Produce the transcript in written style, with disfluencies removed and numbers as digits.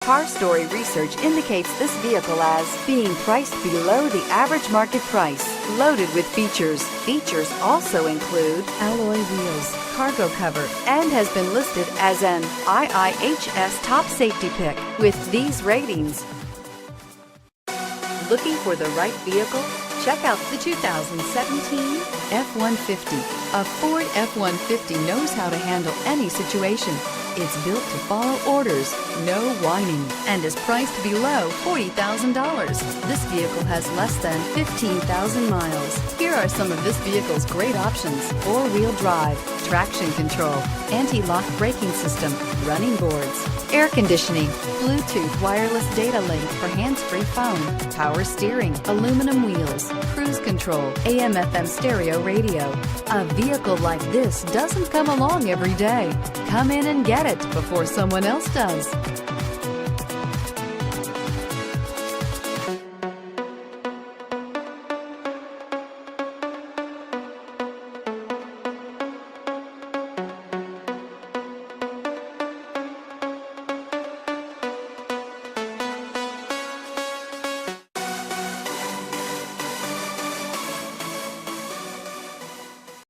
Car Story research indicates this vehicle as being priced below the average market price, loaded with features. Features also include alloy wheels, cargo cover, and has been listed as an IIHS top safety pick with these ratings. Looking for the right vehicle? Check out the 2017 F-150. A Ford F-150 knows how to handle any situation. It's built to follow orders, no whining, and is priced below $40,000. This vehicle has less than 15,000 miles. Here are some of this vehicle's great options: four-wheel drive, traction control, anti-lock braking system, running boards, air conditioning, Bluetooth wireless data link for hands-free phone, power steering, aluminum wheels, cruise control, AM/FM stereo radio. A vehicle like this doesn't come along every day. Come in and get it before someone else does.